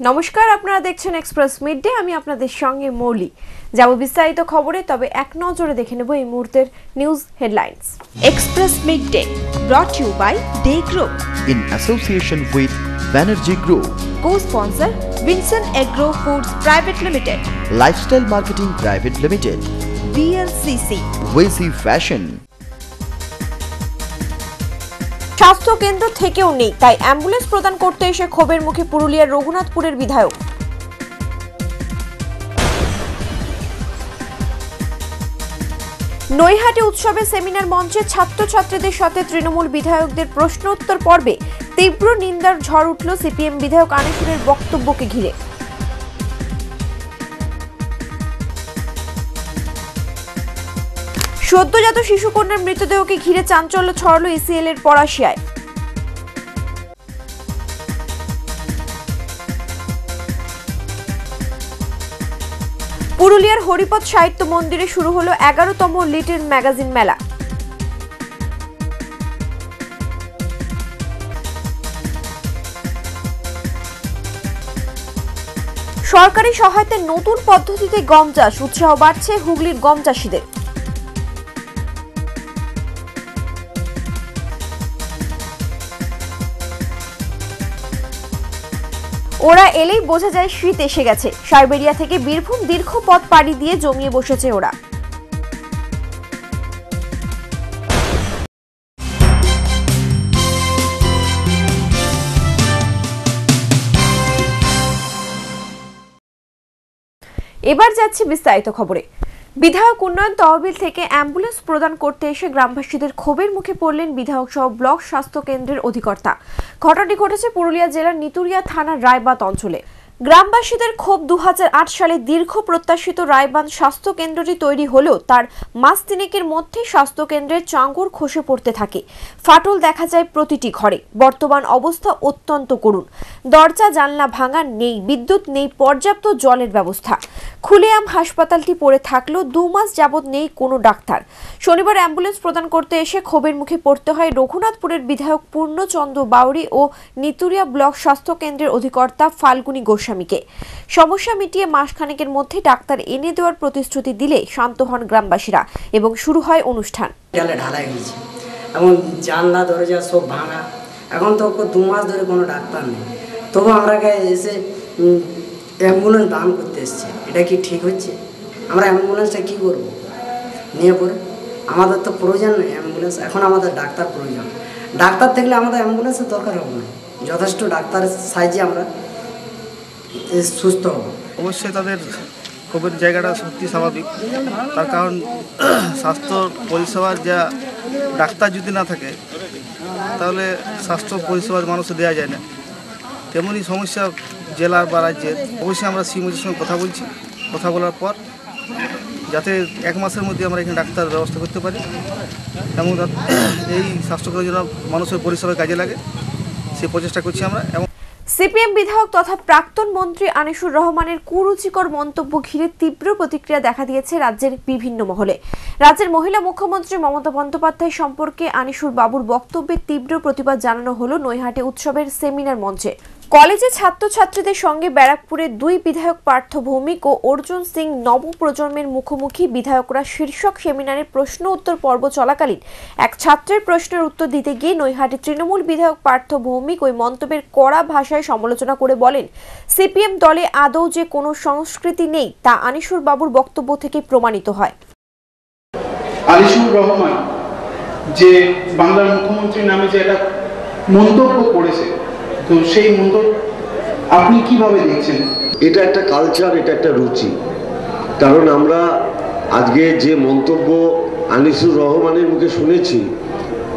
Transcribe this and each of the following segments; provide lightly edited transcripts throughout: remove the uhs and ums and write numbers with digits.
নমস্কার, আপনারা দেখছেন এক্সপ্রেস মিডডে। আমি আপনাদের সঙ্গে মৌলি। যাব বিস্তারিত খবরে, তবে এক নজরে দেখে নেব এই মুহূর্তের news headlines. Express midday brought to you by Day Group in association with Banerjee Group, co-sponsor Vincent Agro Foods Private Limited, Lifestyle Marketing Private Limited, BLCC, Wesi Fashion। স্বাস্থ্য কেন্দ্র থেকেও নেই, তাই অ্যাম্বুলেন্স প্রদান করতে এসে ক্ষোভের মুখে পুরুলিয়ার রঘুনাথপুরের বিধায়ক। নৈহাটি উৎসবে সেমিনার মঞ্চে ছাত্রছাত্রীদের সাথে তৃণমূল বিধায়কদের প্রশ্নোত্তর পর্বে তীব্র নিন্দার ঝড় উঠল সিপিএম বিধায়ক আনিসুরের বক্তব্যকে ঘিরে। সদ্যজাত শিশুকন্যার মৃতদেহকে ঘিরে চাঞ্চল্য ছড়াল ইসিএল এর পড়াশিয়ায়। পুরুলিয়ার হরিপদ সাহিত্য মন্দিরে শুরু হলো 11তম লিটল ম্যাগাজিন মেলা। সরকারি সহায়তায় নতুন পদ্ধতিতে গম চাষ, উৎসাহ বাড়ছে হুগলির গম চাষীদের। ওরা এলেই বোঝা যায় শীত এসে গেছে। সাইবেরিয়া থেকে বীরভূম দীর্ঘ পথ পাড়ি দিয়ে জমিয়ে বসেছে ওরা। এবার যাচ্ছি বিস্তারিত খবরে। বিধায়ক উন্নয়ন তহবিল থেকে অ্যাম্বুলেন্স প্রদান করতে এসে গ্রামবাসীদের ক্ষোভের মুখে পড়লেন বিধায়ক সহ ব্লক স্বাস্থ্য কেন্দ্রের অধিকর্তা। ঘটনাটি ঘটেছে পুরুলিয়া জেলার নিতুরিয়া থানার রায়বাঁধ অঞ্চলে। গ্রামবাসীদের ক্ষোভ 2008 সালে দীর্ঘ প্রত্যাশিত রায়বাঁধ স্বাস্থ্য কেন্দ্রটি তৈরি হলেও তার মাস তিনেকের মধ্যে স্বাস্থ্য কেন্দ্রের চাঙড় খসে পড়তে থাকে। ফাটল দেখা যায় প্রতিটি ঘরে। বর্তমান অবস্থা অত্যন্ত করুণ। দরজা জানলা ভাঙা, নেই বিদ্যুৎ, নেই পর্যাপ্ত জলের ব্যবস্থা। খুলেআম হাসপাতালটি পড়ে থাকলেও 2 মাস যাবৎ নেই কোনো ডাক্তার। শনিবার অ্যাম্বুলেন্স প্রদান করতে এসে ক্ষোভের মুখে পড়তে হয় রঘুনাথপুরের বিধায়ক পূর্ণচন্দ্র বাউরি ও নিতুরিয়া ব্লক স্বাস্থ্য কেন্দ্রের অধিকর্তা ফাল্গুনী গোস্বামীকে। সমস্যা মিটিয়ে মাসখানেকের মধ্যে ডাক্তার এনে দেওয়ার প্রতিশ্রুতি দিলে শান্ত হন গ্রামবাসীরা এবং শুরু হয় অনুষ্ঠান। ঢালাই হয়েছে, এমন জানলা দরজা সব ভাঙা। এখন তো 2 মাস ধরে কোনো ডাক্তার নেই, তবু আমরা এসে অ্যাম্বুলেন্স দান করতে এসছে। এটা কি ঠিক হচ্ছে? আমরা অ্যাম্বুলেন্সটা কী করবো নিয়ে পড়ে? আমাদের তো প্রয়োজন নেই অ্যাম্বুলেন্স, এখন আমাদের ডাক্তার প্রয়োজন। ডাক্তার থাকলে আমাদের অ্যাম্বুলেন্সের দরকার হবে না। যথেষ্ট ডাক্তারের সাহায্যে আমরা সুস্থ হব। অবশ্যই তাদের ক্ষোভের জায়গাটা সত্যি স্বাভাবিক। তার কারণ স্বাস্থ্য পরিষেবার যা ডাক্তার যদি না থাকে তাহলে স্বাস্থ্য পরিষেবা মানুষের দেওয়া যায় না। তেমনই সমস্যা জেলার বা রাজ্যের। অবশ্যই আমরা সিএমওর সঙ্গে কথা বলছি। কথা বলার পর যাতে 1 মাসের মধ্যে আমরা এখানে ডাক্তার ব্যবস্থা করতে পারি এবং এই স্বাস্থ্যকেন্দ্র যেন মানুষের পরিষেবায় কাজে লাগে সেই প্রচেষ্টা করছি আমরা। এবং সিপিএম বিধায়ক তথা প্রাক্তন মন্ত্রী আনিসুর রহমানের কুরুচিকর মন্তব্য ঘিরে তীব্র প্রতিক্রিয়া দেখা দিয়েছে রাজ্যের বিভিন্ন মহলে। রাজ্যের মহিলা মুখ্যমন্ত্রী মমতা বন্দ্যোপাধ্যায় সম্পর্কে আনিসুর বাবুর বক্তব্যে তীব্র প্রতিবাদ জানানো হলো নৈহাটি উৎসবের সেমিনার মঞ্চে। কলেজে ছাত্রছাত্রীদের সঙ্গে ব্যারাকপুরের 2 বিধায়ক পার্থ ভৌমিক ও অর্জুন সিং নবপ্রজন্মের মুখোমুখি। বিধায়করা শীর্ষক সেমিনারের প্রশ্ন উত্তর পর্ব চলাকালীন এক ছাত্রের প্রশ্নের উত্তর দিতে গিয়ে নৈহাটি তৃণমূল বিধায়ক পার্থ ভৌমিক ওই মন্তব্যের কড়া ভাষায় সমালোচনা করে বলেন, সিপিএম দলে আদৌ যে কোনো সংস্কৃতি নেই তা আনিসুর বাবুর বক্তব্য থেকে প্রমাণিত হয়। আনিসুর রহমান যে বাংলার মুখ্যমন্ত্রী নামে যে একটা মন্তব্য করেছে, তো সেই মন্তব্য আপনি কিভাবে দেখছেন? এটা একটা কালচার, এটা একটা রুচি। কারণ আমরা আজকে যে মন্তব্য আনিসুর রহমানের মুখে শুনেছি,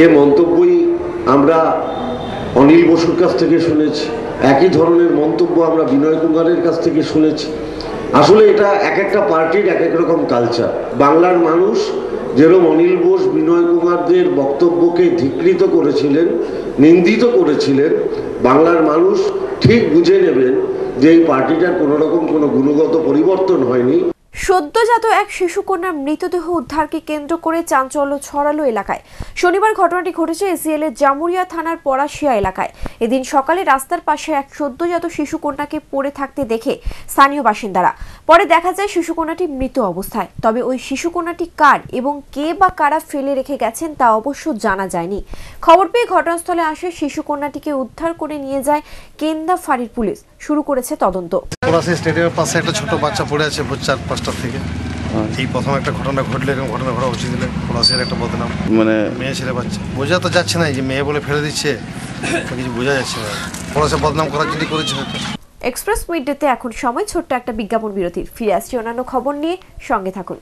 এ মন্তব্যই আমরা অনিল বসুর কাছ থেকে শুনেছি। একই ধরনের মন্তব্য আমরা বিনয় কুমারের কাছ থেকে শুনেছি। আসলে এটা এক একটা পার্টির এক এক রকম কালচার। বাংলার মানুষ যেরকম অনিল বোস, বিনয় কুমারদের বক্তব্যকে ধিক্কৃত করেছিলেন, নিন্দিত করেছিলেন, বাংলার মানুষ ঠিক বুঝে নেবেন যে এই পার্টিটার কোনো রকম কোনো গুণগত পরিবর্তন হয়নি। সদ্যজাত এক শিশুকন্যার মৃতদেহ উদ্ধারকে কেন্দ্র করে চাঞ্চল্য ছড়ালো এলাকায়। শনিবার ঘটনাটি ঘটেছে এসিএলের জামুরিয়া থানার পলাশিয়া এলাকায়। এদিন সকালে রাস্তার পাশে এক সদ্যজাত শিশুকন্যাকে পড়ে থাকতে দেখে স্থানীয় বাসিন্দারা। পরে দেখা যায় শিশুকন্যাটি মৃত অবস্থায়। তবে ওই শিশুকন্যাটি কার এবং কে বা কারা ফেলে রেখে গেছেন তা অবশ্য জানা যায়নি। খবর পেয়ে ঘটনাস্থলে আসে শিশুকন্যাটিকে উদ্ধার করে নিয়ে যায় কেন্দা ফাঁড়ির পুলিশ। শুরু করেছে তদন্ত। পলাশিয়া স্টেডিয়ামের পাশে একটা ছোট বাচ্চা পড়ে আছে ভোর 4-5টা থেকে। এই প্রথম একটা ঘটনা ঘটলে, এরকম ঘটনা ঘটা উচিত হলে পলাশিয়ার একটা বদনাম। মানে মেয়ে ছেলে বাচ্চা বোঝা তো যাচ্ছে না, যে মেয়ে বলে ফেলে দিচ্ছে, কিছু বোঝা যাচ্ছে না। পলাশিয়া বদনাম করার জন্য করেছে হয়তো। এক্সপ্রেস মিডডেতে এখন সময় ছোট্ট একটা বিজ্ঞাপন বিরতির। ফিরে আসছি অন্যান্য খবর নিয়ে, সঙ্গে থাকুন।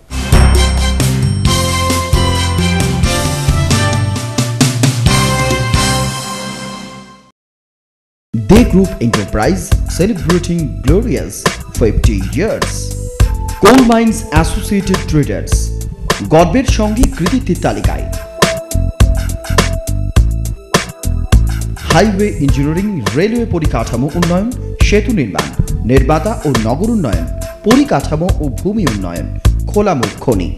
Day Group Enterprise celebrating glorious 50 years. Coal Mines Associated Traders গর্বের সঙ্গে কৃতিত্বের তালিকায়। হাইওয়ে ইঞ্জিনিয়ারিং, রেলওয়ে পরিকাঠামো উন্নয়ন, সেতু নির্মাণ, নির্মাতা ও নগর উন্নয়ন, পরিকাঠামো ও ভূমি উন্নয়ন, খোলামুখ খনি।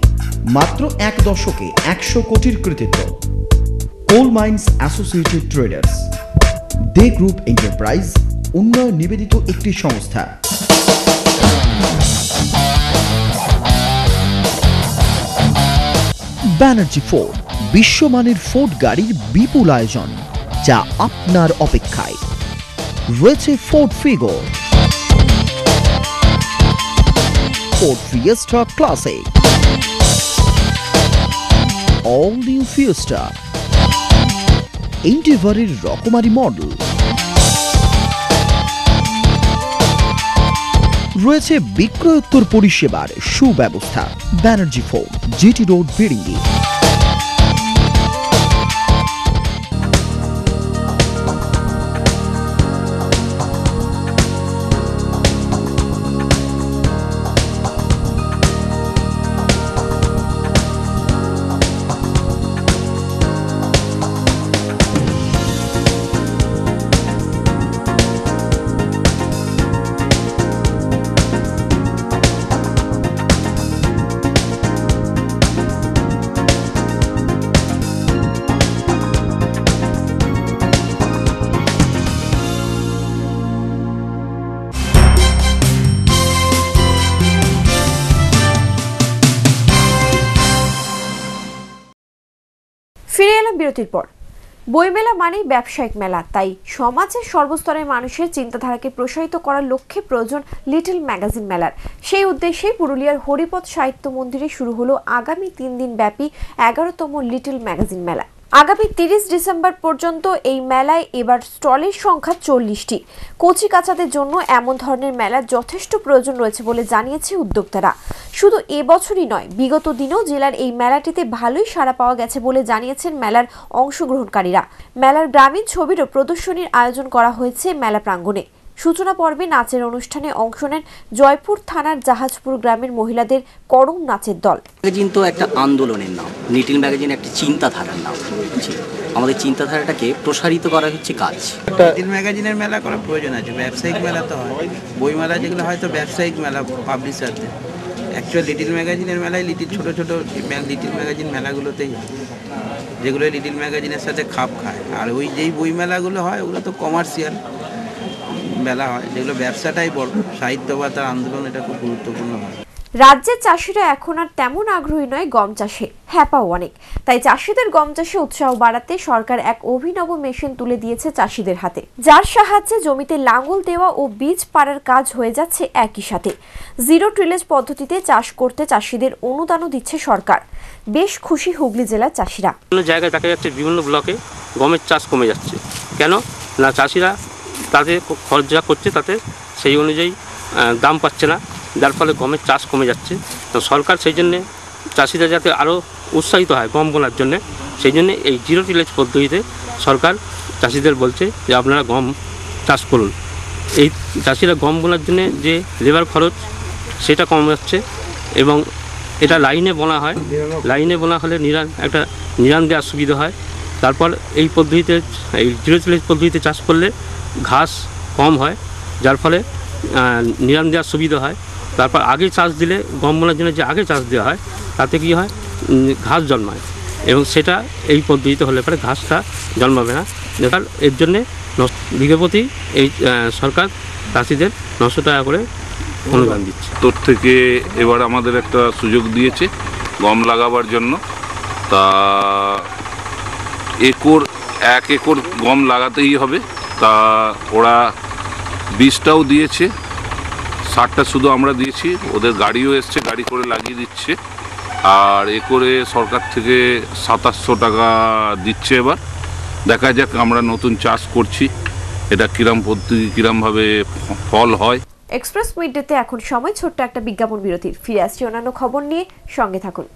মাত্র এক দশকে 100 কোটির কৃতিত্ব। Coal mines associated traders Dey group enterprise উন্নয়ন নিবেদিত একটি সংস্থা। ব্যানার্জি ফোর্ড, বিশ্বমানের ফোর্ড গাড়ির বিপুল আয়োজন যা আপনার অপেক্ষায়। রয়েছে Ford Figo, Ford Fiesta classic, all new Fiesta, এন্ডেভারের রকমারি মডেল। রয়েছে বিক্রয়োত্তর পরিষেবার সুব্যবস্থা। Banerjee Ford, GT road, Biringi. ফিরে এলাম বিরতির পর। বইমেলা মানেই ব্যবসায়িক মেলা, তাই সমাজের সর্বস্তরের মানুষের চিন্তাধারাকে প্রসারিত করার লক্ষ্যে প্রয়োজন লিটল ম্যাগাজিন মেলার। সেই উদ্দেশ্যেই পুরুলিয়ার হরিপদ সাহিত্য মন্দিরে শুরু হলো আগামী 3 দিন ব্যাপী 11তম লিটল ম্যাগাজিন মেলা। আগামী 30 ডিসেম্বর পর্যন্ত এই মেলায় এবার স্টলের সংখ্যা 40টি। কচি কাচাদের জন্য এমন ধরনের মেলার যথেষ্ট প্রয়োজন রয়েছে বলে জানিয়েছে উদ্যোক্তারা। শুধু এবছরই নয়, বিগত দিনেও জেলার এই মেলাটিতে ভালোই সাড়া পাওয়া গেছে বলে জানিয়েছেন মেলার অংশগ্রহণকারীরা। মেলার গ্রামীণ ছবিরও প্রদর্শনীর আয়োজন করা হয়েছে মেলা প্রাঙ্গণে। সূচনা পর্বে নাচের অনুষ্ঠানে অংশ নেন জয়পুর থানার জাহাজপুর গ্রামের মহিলাদের করম নাচের দল। ম্যাগাজিন তো একটা আন্দোলনের নাম, লিটল ম্যাগাজিন একটা চিন্তাধারার নাম। আমাদের চিন্তাধারাটাকে প্রসারিত করা হচ্ছে কাজ। লিটল ম্যাগাজিনের মেলা করার প্রয়োজন আছে। ব্যবসায়িক মেলা তো হয়, বইমেলা যেগুলো হয়তো ব্যবসায়িক মেলা পাবলিশারদের। অ্যাকচুয়ালি লিটল ম্যাগাজিনের মেলায় ছোটো ছোটো লিটল ম্যাগাজিন মেলাগুলোতেই যেগুলো লিটল ম্যাগাজিনের সাথে খাপ খায়। আর ওই যেই বই মেলাগুলো হয় ওগুলো তো কমার্শিয়াল মেলা হয়, যেগুলো ব্যবসাটাই বড়। সাহিত্য বা তার আন্দোলন এটা খুব গুরুত্বপূর্ণ হয়। রাজ্যের চাষিরা এখন আর তেমন আগ্রহী নয় গম চাষে, হ্যাপাও অনেক। তাই চাষিদের গম চাষে উৎসাহ বাড়াতে সরকার এক অভিনব মেশিন তুলে দিয়েছে চাষিদের হাতে, যার সাহায্যে জমিতে লাঙল দেওয়া ও বীজ পাড়ার কাজ হয়ে যাচ্ছে একই সাথে। জিরো টিলেজ পদ্ধতিতে চাষ করতে চাষিদের অনুদানও দিচ্ছে সরকার। বেশ খুশি হুগলি জেলার চাষিরা। বিভিন্ন জায়গায় দেখা যাচ্ছে বিভিন্ন ব্লকে গমের চাষ কমে যাচ্ছে। কেন না, চাষিরা তাদের খরচ যা করছে তাতে সেই অনুযায়ী দাম পাচ্ছে না, যার ফলে গমের চাষ কমে যাচ্ছে। তো সরকার সেই জন্যে চাষিরা যাতে আরও উৎসাহিত হয় গম বোনার জন্যে, সেই জন্যে এই জিরো টিলেজ পদ্ধতিতে সরকার চাষিদের বলছে যে আপনারা গম চাষ করুন। এই চাষিরা গম বোনার জন্যে যে লেবার খরচ সেটা কম যাচ্ছে এবং এটা লাইনে বোনা হয়। লাইনে বোনা হলে একটা নিরান দেওয়ার সুবিধা হয়। তারপর এই পদ্ধতিতে, এই জিরো টিলেজ পদ্ধতিতে চাষ করলে ঘাস কম হয়, যার ফলে নিরান দেওয়ার সুবিধা হয় তারপর আগে চাষ দিলে গম বোনার জন্য যে আগে চাষ দেওয়া হয় তাতে কী হয় ঘাস জন্মায় এবং সেটা এই পদ্ধতিতে হলে পরে ঘাসটা জন্মাবে না। এর জন্যে বিঘে প্রতি এই সরকার চাষিদের 900 টাকা করে অনুদান দিচ্ছে। তোর থেকে এবার আমাদের একটা সুযোগ দিয়েছে গম লাগাবার জন্য, তা এক একর গম লাগাতেই হবে। তা ওরা বীজটাও দিয়েছে, সারটা শুধু আমরা দিয়েছি, ওদের গাড়িও এসছে, গাড়ি করে লাগিয়ে দিচ্ছে। আর একরে সরকার থেকে 2700 টাকা দিচ্ছে। এবার দেখা যাক আমরা নতুন চাষ করছি, এটা কিরম পদ্ধতি কিরমভাবে ফল হয়। এক্সপ্রেস মিডডেতে এখন সময় ছোট্ট একটা বিজ্ঞাপন বিরতির। ফিরে আসছি অন্যান্য খবর নিয়ে, সঙ্গে থাকুন।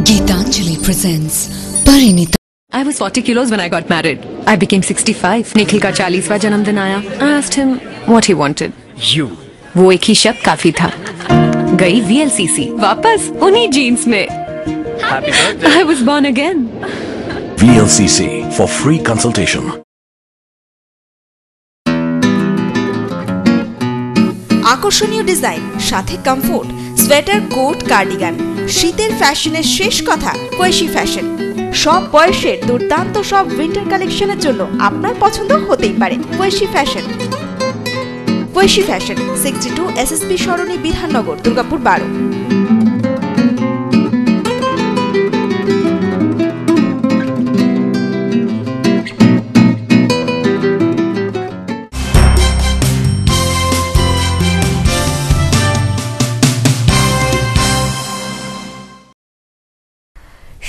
Geetanjali presents Parinita. I was 40 kilos when I got married. I became 65. Nikhil का 40वां जन्मदिन आया. I asked him what he wanted. You. वो एक ही शब्द काफी था. गई VLCC. वापस उन्हीं जीन्स में. Happy birthday. I was born again. VLCC for free consultation. আকর্ষণীয় ডিজাইন, সাথে কমফোর্ট, সোয়েটার, কোট, কার্ডিগান। শীতের ফ্যাশনের শেষ কথা কৈশি ফ্যাশন। সব বয়সের দুর্দান্ত সব উইন্টার কালেকশনের জন্য আপনার পছন্দ হতেই পারে কৈশি ফ্যাশন। কৈশি ফ্যাশন 62 SSB সরণি, বিধাননগর, দুর্গাপুর 12।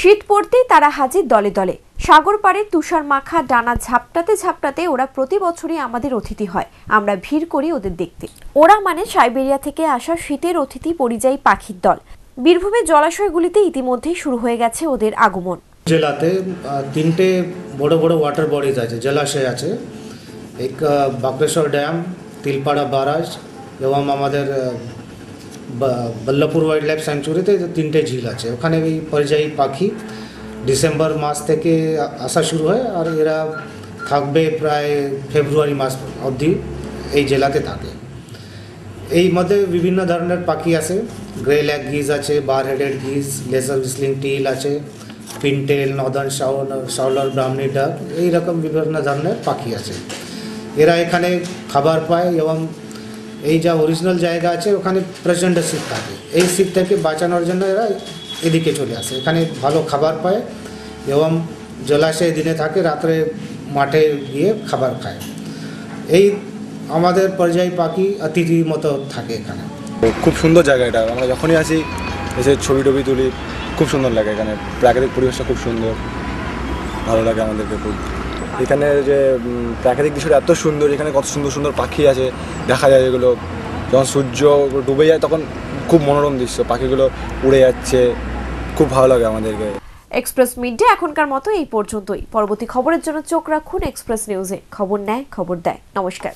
শীত পড়তেই তারা হাজির দলে দলে। সাগর পাড়ের তুষার মাখা ডানা ঝাপটাতে ঝাপটাতে ওরা প্রতি বছরই আমাদের অতিথি হয়। আমরা ভিড় করি ওদের দেখতে। ওরা মানে সাইবেরিয়া থেকে আসা শীতের অতিথি পরিযায়ী পাখির দল। বীরভূমের জলাশয়গুলিতে ইতিমধ্যেই শুরু হয়ে গেছে ওদের আগমন। জেলাতে 3টে বড় বড় ওয়াটার বডিজ আছে, জলাশয় আছে। এক বাগেশ্বর ড্যাম, তিলপাড়া বারাজ এবং আমাদের বল্লভপুর ওয়াইল্ড লাইফ স্যাংচুরিতে 3টে ঝিল আছে। ওখানে এই পরিযায়ী পাখি ডিসেম্বর মাস থেকে আসা শুরু হয় আর এরা থাকবে প্রায় ফেব্রুয়ারি মাস অবধি এই জেলাতে থাকে। এই মধ্যে বিভিন্ন ধরনের পাখি আছে, গ্রে ল্যাগ গিজ আছে, বার হেডেড গিজ, লেজার হুইসলিং টিল আছে, পিনটেল, নর্দার্ন শাওলার, ব্রাহ্মণী ডাক, এইরকম বিভিন্ন ধরনের পাখি আছে। এরা এখানে খাবার পায় এবং এই যা অরিজিনাল জায়গা আছে ওখানে প্রচণ্ড শীত থাকে। এই শীত থেকে বাঁচানোর জন্য এরা এদিকে চলে আসে, এখানে ভালো খাবার পায় এবং জলাশয়ে দিনে থাকে, রাত্রে মাঠে গিয়ে খাবার খায়। এই আমাদের পরিযায়ী পাখি অতিথির মতো থাকে এখানে। খুব সুন্দর জায়গা এটা, আমরা যখনই আসি এসে ছবি টবি তুলি, খুব সুন্দর লাগে। এখানে প্রাকৃতিক পরিবেশটা খুব সুন্দর, ভালো লাগে আমাদেরকে খুব। এখানে যে প্রাকৃতিক দৃশ্যটা এত সুন্দর, এখানে কত সুন্দর সুন্দর পাখি আছে, দেখা যায় এগুলো যখন সূর্য ডুবে যায় তখন খুব মনোরম দৃশ্য, পাখিগুলো উড়ে যাচ্ছে, খুব ভালো লাগে আমাদেরকে। এক্সপ্রেস মিডডে এখনকার মতো এই পর্যন্তই। পরবর্তী খবরের জন্য চোখ রাখুন এক্সপ্রেস নিউজে। খবর নেয়, খবর দেয়। নমস্কার।